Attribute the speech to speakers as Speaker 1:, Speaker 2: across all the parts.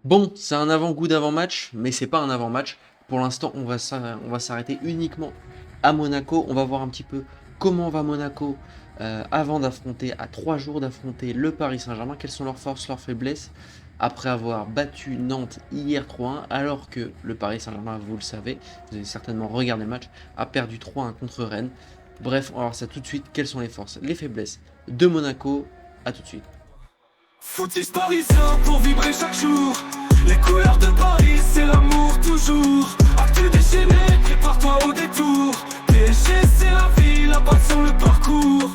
Speaker 1: Bon, c'est un avant-goût d'avant-match, mais c'est pas un avant-match. Pour l'instant, on va s'arrêter uniquement à Monaco. On va voir un petit peu comment va Monaco avant d'affronter, à 3 jours d'affronter le Paris Saint-Germain. Quelles sont leurs forces, leurs faiblesses, après avoir battu Nantes hier 3-1, alors que le Paris Saint-Germain, vous le savez, vous avez certainement regardé le match, a perdu 3-1 contre Rennes. Bref, on va voir ça tout de suite. Quelles sont les forces, les faiblesses de Monaco? À tout de suite.
Speaker 2: Footix parisien pour vibrer chaque jour. Les couleurs de Paris, c'est l'amour toujours. Actu déchaîné, prépare-toi au détour. PSG, c'est la vie, la passion, le parcours.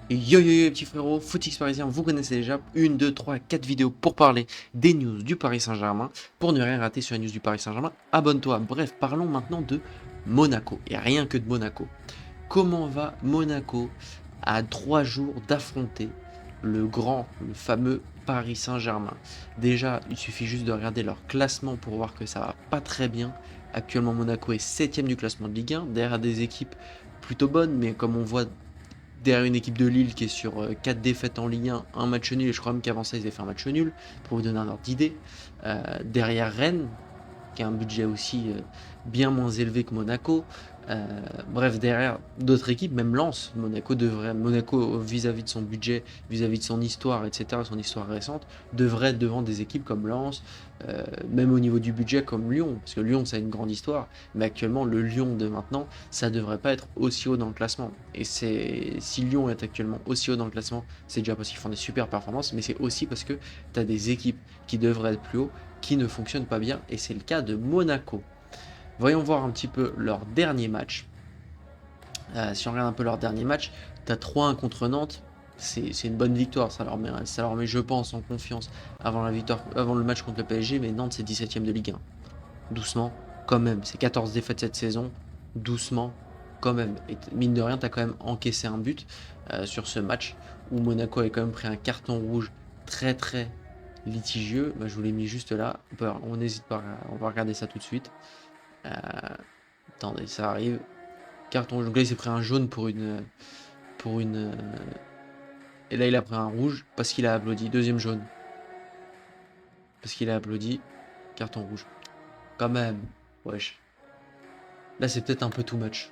Speaker 1: Yo yo yo petit frérot, Footix Parisien, vous connaissez déjà une, 2, 3, 4 vidéos pour parler des news du Paris Saint-Germain. Pour ne rien rater sur les news du Paris Saint-Germain, abonne-toi. Bref, parlons maintenant de Monaco, et rien que de Monaco. Comment va Monaco à 3 jours d'affronter le fameux Paris Saint-Germain? Déjà, il suffit juste de regarder leur classement pour voir que ça va pas très bien. Actuellement, Monaco est 7ème du classement de Ligue 1, derrière des équipes plutôt bonnes, mais comme on voit derrière une équipe de Lille qui est sur 4 défaites en Ligue 1, un match nul, et je crois même qu'avant ça ils avaient fait un match nul, pour vous donner un ordre d'idée. Derrière Rennes, qui a un budget aussi bien moins élevé que Monaco. Bref, derrière d'autres équipes, même Lens, Monaco vis-à-vis de son budget, vis-à-vis de son histoire, etc., son histoire récente, devrait être devant des équipes comme Lens, même au niveau du budget comme Lyon, parce que Lyon ça a une grande histoire, mais actuellement le Lyon de maintenant, ça devrait pas être aussi haut dans le classement. Et c'est si Lyon est actuellement aussi haut dans le classement, c'est déjà parce qu'ils font des super performances, mais c'est aussi parce que tu as des équipes qui devraient être plus haut, qui ne fonctionnent pas bien, et c'est le cas de Monaco. Voyons voir un petit peu leur dernier match. Si on regarde un peu leur dernier match, tu as 3-1 contre Nantes. C'est une bonne victoire, ça leur met, je pense, en confiance avant, avant le match contre le PSG, mais Nantes c'est 17ème de Ligue 1. Doucement, quand même, c'est 14 défaites cette saison, doucement, quand même. Et mine de rien, tu as quand même encaissé un but sur ce match, où Monaco avait quand même pris un carton rouge très très litigieux. Bah, je vous l'ai mis juste là, on n'hésite pas, on va regarder ça tout de suite. Euh, Attendez, ça arrive. Carton. Donc là, il s'est pris un jaune pour une. Pour une. Et là, il a pris un rouge parce qu'il a applaudi. Deuxième jaune. Parce qu'il a applaudi. Carton rouge. Quand même. Wesh. Là, c'est peut-être un peu too much.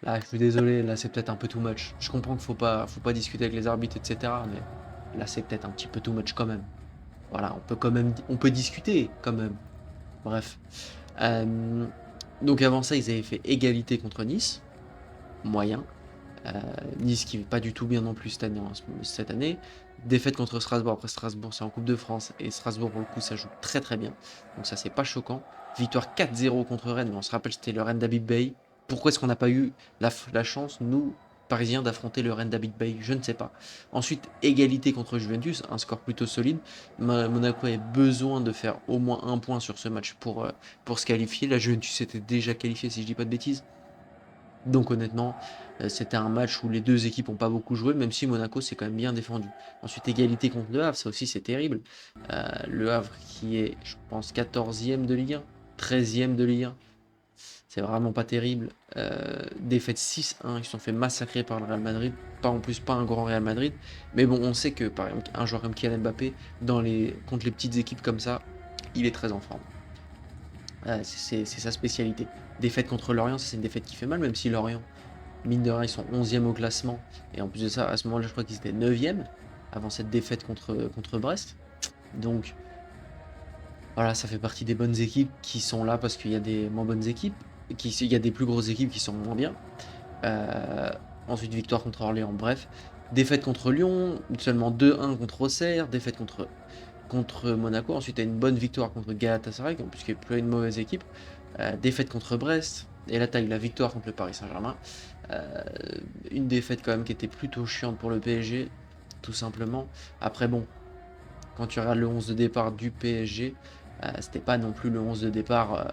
Speaker 1: Là, je suis désolé. Là, c'est peut-être un peu too much. Je comprends qu'il faut pas discuter avec les arbitres, etc. Mais là, c'est peut-être un petit peu too much quand même. Voilà, on peut quand même. On peut discuter quand même. Bref. Euh, donc avant ça, ils avaient fait égalité contre Nice. Moyen. Euh, Nice qui n'est pas du tout bien non plus cette année. Défaite contre Strasbourg. Après Strasbourg, c'est en Coupe de France. Et Strasbourg, pour le coup, ça joue très très bien. Donc ça, c'est pas choquant. Victoire 4-0 contre Rennes. Mais on se rappelle, c'était le Rennes d'Habib Bey. Pourquoi est-ce qu'on n'a pas eu la chance, nous, Parisiens, d'affronter le Rennes d'Habib Bey? Je ne sais pas. Ensuite, égalité contre Juventus. Un score plutôt solide. Monaco avait besoin de faire au moins un point sur ce match pour se qualifier. La Juventus était déjà qualifiée, si je dis pas de bêtises. Donc honnêtement, c'était un match où les deux équipes n'ont pas beaucoup joué, même si Monaco s'est quand même bien défendu. Ensuite, égalité contre Le Havre, ça aussi c'est terrible. Le Havre qui est, je pense, 14e de Ligue 1, 13e de Ligue 1. C'est vraiment pas terrible. Défaite 6-1, ils se sont fait massacrer par le Real Madrid. Pas en plus, pas un grand Real Madrid. Mais bon, on sait que par exemple, un joueur comme Kylian Mbappé, contre les petites équipes comme ça, il est très en forme. C'est sa spécialité. Défaite contre Lorient, c'est une défaite qui fait mal, même si Lorient, mine de rien, ils sont 11e au classement. Et en plus de ça, à ce moment-là, je crois qu'ils étaient 9e avant cette défaite contre Brest. Donc voilà, ça fait partie des bonnes équipes qui sont là parce qu'il y a des moins bonnes équipes. Il y a des plus grosses équipes qui sont moins bien. Euh, Ensuite, victoire contre Orléans. Bref, défaite contre Lyon, seulement 2-1 contre Auxerre, défaite contre Monaco. Ensuite, tu as une bonne victoire contre Galatasaray, qui en plus qui est plus une mauvaise équipe. Défaite contre Brest. Et là, tu as eu la victoire contre le Paris Saint-Germain. Euh, une défaite quand même qui était plutôt chiante pour le PSG, tout simplement. Après, bon, quand tu regardes le 11 de départ du PSG, c'était pas non plus le 11 de départ.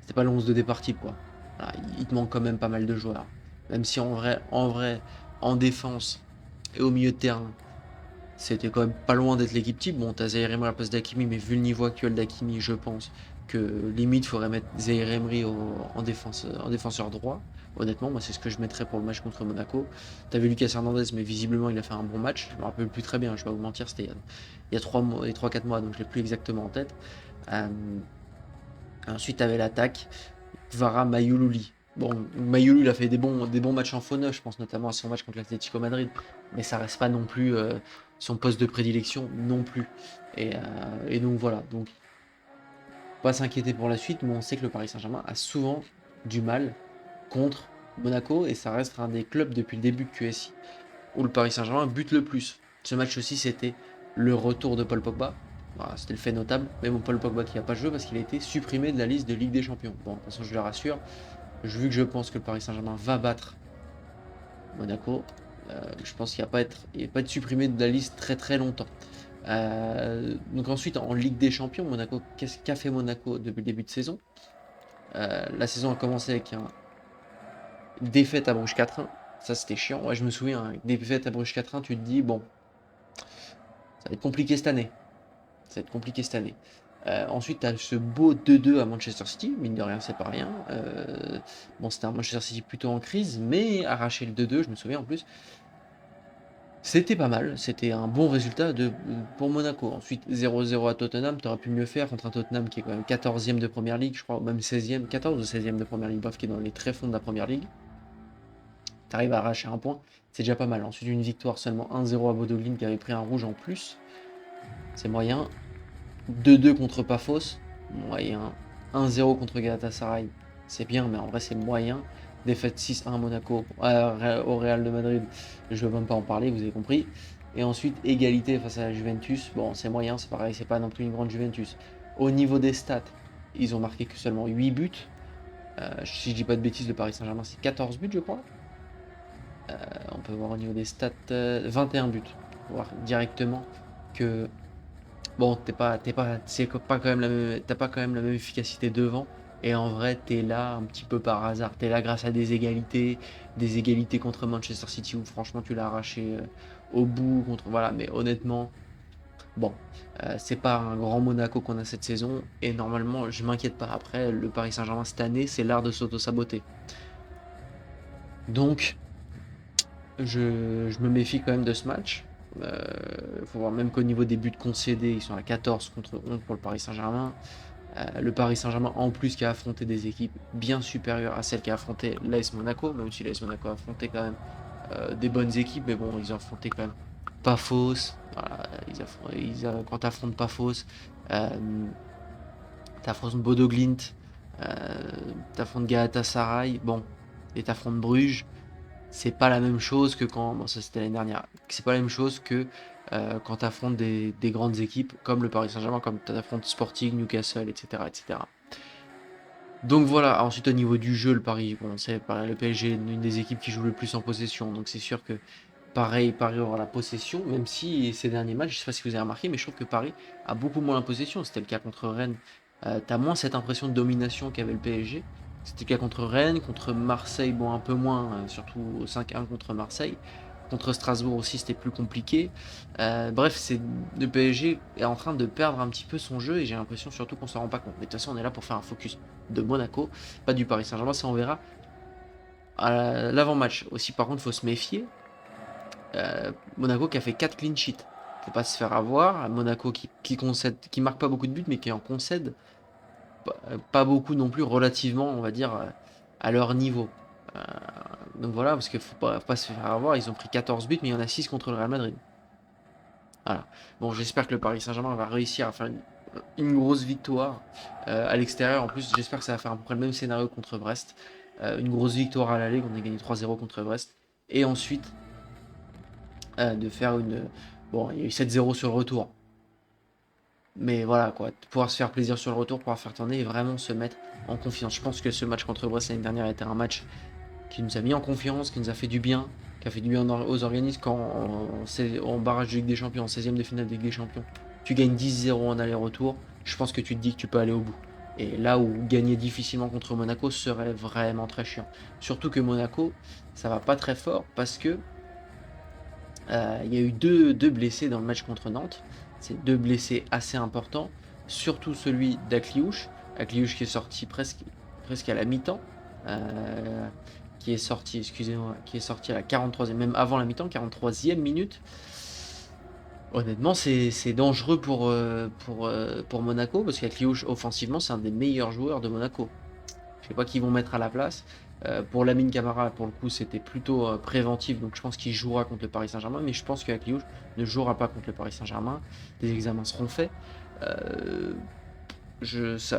Speaker 1: C'était pas le 11 de départ type, quoi. Voilà, il te manque quand même pas mal de joueurs. Même si en vrai, en défense et au milieu de terrain, C'était quand même pas loin d'être l'équipe type. Bon, t'as Zaïre Emery à la place d'Hakimi, mais vu le niveau actuel d'Hakimi, je pense que limite faudrait mettre Zaïre Emery en défenseur droit. Honnêtement, moi c'est ce que je mettrais pour le match contre Monaco. T'avais Lucas Hernandez, mais visiblement il a fait un bon match. Je me rappelle plus très bien, je vais pas vous mentir, c'était il y a 3-4 mois, donc je l'ai plus exactement en tête. Euh, Ensuite, t'avais l'attaque, Kvara, Mayoulouli. Bon, Mayoulouli, il a fait des bons matchs en faux neuf, je pense notamment à son match contre l'Atlético Madrid, mais ça reste pas non plus son poste de prédilection non plus. Et donc voilà, donc pas s'inquiéter pour la suite, mais on sait que le Paris Saint-Germain a souvent du mal contre Monaco, et ça reste un des clubs depuis le début de QSI où le Paris Saint-Germain bute le plus. Ce match aussi, c'était le retour de Paul Pogba. Voilà, c'était le fait notable. Mais bon, Paul Pogba qui n'a pas joué parce qu'il a été supprimé de la liste de Ligue des Champions. Bon, de toute façon, je le rassure. Vu que je pense que le Paris Saint-Germain va battre Monaco, je pense qu'il il va pas être supprimé de la liste très très longtemps. Donc ensuite, en Ligue des Champions, Monaco, qu'est-ce qu'a fait Monaco depuis le début de saison? La saison a commencé avec une défaite à Bruges 4-1. Ça, c'était chiant. Ouais, je me souviens, défaite à Bruges 4-1, tu te dis, bon, ça va être compliqué cette année. Ça va être compliqué cette année. Ensuite, tu as ce beau 2-2 à Manchester City. Mine de rien, c'est pas rien. Bon, c'était un Manchester City plutôt en crise, mais arracher le 2-2, je me souviens en plus. C'était pas mal. C'était un bon résultat pour Monaco. Ensuite, 0-0 à Tottenham. Tu aurais pu mieux faire contre un Tottenham qui est quand même 14e de Première Ligue, je crois, ou même 16e, 14 ou 16e de Première Ligue, bref, qui est dans les tréfonds de la Première Ligue. Tu arrives à arracher un point, c'est déjà pas mal. Ensuite, une victoire seulement 1-0 à Bodo Glimt qui avait pris un rouge en plus. C'est moyen. 2-2 contre Pafos, moyen. 1-0 contre Galatasaray, c'est bien, mais en vrai c'est moyen. Défaite 6-1 à Monaco, au Real de Madrid, je ne veux même pas en parler, vous avez compris. Et ensuite, égalité face à la Juventus, bon c'est moyen, c'est pareil, c'est pas non plus une grande Juventus. Au niveau des stats, ils ont marqué que seulement 8 buts. Si je dis pas de bêtises, le Paris Saint-Germain c'est 14 buts je crois. On peut voir au niveau des stats, 21 buts. On peut voir directement que bon, t'as pas quand même la même efficacité devant. Et en vrai, t'es là un petit peu par hasard. T'es là grâce à des égalités contre Manchester City où franchement tu l'as arraché au bout contre. Voilà, mais honnêtement, bon, c'est pas un grand Monaco qu'on a cette saison. Et normalement, je m'inquiète pas. Après, le Paris Saint-Germain cette année, c'est l'art de s'auto-saboter. Donc, je me méfie quand même de ce match. Il faut voir même qu'au niveau des buts concédés, ils sont à 14 contre 11 pour le Paris Saint-Germain. Le Paris Saint-Germain en plus qui a affronté des équipes bien supérieures à celles qui a affronté l'AS Monaco, même si l'AS Monaco a affronté quand même des bonnes équipes, mais bon, ils ont affronté quand même Pafos. Voilà, quand tu affrontes Pafos, tu affrontes Bodo Glimt, tu affrontes Galatasaray, bon, et tu affrontes Bruges. C'est pas la même chose que quand. Bon, ça c'était l'année dernière. C'est pas la même chose que quand tu affrontes des grandes équipes comme le Paris Saint-Germain, comme tu affrontes Sporting, Newcastle, etc., etc. Donc voilà, ensuite au niveau du jeu, le Paris, bon, c'est pareil, le PSG est une des équipes qui joue le plus en possession, donc c'est sûr que pareil, Paris aura la possession, même si ces derniers matchs, je sais pas si vous avez remarqué, mais je trouve que Paris a beaucoup moins la possession. C'était le cas contre Rennes. T'as moins cette impression de domination qu'avait le PSG. C'était le cas contre Rennes, contre Marseille, bon un peu moins, surtout au 5-1 contre Marseille. Contre Strasbourg aussi, c'était plus compliqué. Bref, le PSG est en train de perdre un petit peu son jeu et j'ai l'impression surtout qu'on s'en rend pas compte. Mais de toute façon, on est là pour faire un focus de Monaco, pas du Paris Saint-Germain, ça on verra à l'avant-match. Aussi, par contre, il faut se méfier. Monaco qui a fait 4 clean sheets. Faut pas se faire avoir. Monaco qui concède, qui marque pas beaucoup de buts, mais qui en concède pas beaucoup non plus, relativement, on va dire, à leur niveau. Donc voilà, parce qu'il faut pas se faire avoir. Ils ont pris 14 buts, mais il y en a 6 contre le Real Madrid. Voilà. Bon, j'espère que le Paris Saint-Germain va réussir à faire une grosse victoire à l'extérieur. En plus, j'espère que ça va faire à peu près le même scénario contre Brest. Une grosse victoire à l'aller, on a gagné 3-0 contre Brest. Et ensuite, de faire une. Bon, il y a eu 7-0 sur le retour. Mais voilà, quoi. Pouvoir se faire plaisir sur le retour, pouvoir faire tourner et vraiment se mettre en confiance. Je pense que ce match contre Brest l'année dernière était un match qui nous a mis en confiance, qui nous a fait du bien, qui a fait du bien aux organismes quand en barrage de Ligue des Champions, en 16e de finale de Ligue des Champions, tu gagnes 10-0 en aller-retour. Je pense que tu te dis que tu peux aller au bout. Et là où gagner difficilement contre Monaco serait vraiment très chiant. Surtout que Monaco, ça va pas très fort parce que Il y a eu deux blessés dans le match contre Nantes. C'est deux blessés assez importants, surtout celui d'Akliouche. Akliouche qui est sorti presque à la mi-temps. Qui est sorti, excusez-moi, qui est sorti à la 43e, même avant la mi-temps, 43e minute. Honnêtement, c'est dangereux pour Monaco, parce qu'Akliouche, offensivement, c'est un des meilleurs joueurs de Monaco. Je sais pas qui vont mettre à la place. Pour Lamine Camara, pour le coup, c'était plutôt préventif, donc je pense qu'il jouera contre le Paris Saint-Germain, mais je pense qu'Akliouche ne jouera pas contre le Paris Saint-Germain. Des examens seront faits.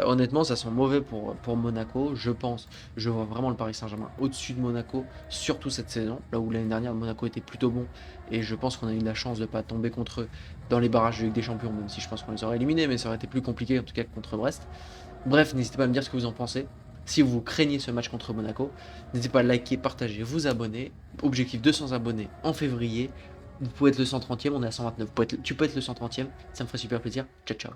Speaker 1: Honnêtement, ça sent mauvais pour Monaco. Je pense, je vois vraiment le Paris Saint-Germain au-dessus de Monaco, surtout cette saison, là où l'année dernière Monaco était plutôt bon. Et je pense qu'on a eu la chance de ne pas tomber contre eux dans les barrages de Ligue des Champions, même si je pense qu'on les aurait éliminés, mais ça aurait été plus compliqué en tout cas que contre Brest. Bref, n'hésitez pas à me dire ce que vous en pensez. Si vous craignez ce match contre Monaco, n'hésitez pas à liker, partager, vous abonner. Objectif 200 abonnés en février. Vous pouvez être le 130e, on est à 129. Tu peux être le 130e, ça me ferait super plaisir. Ciao, ciao.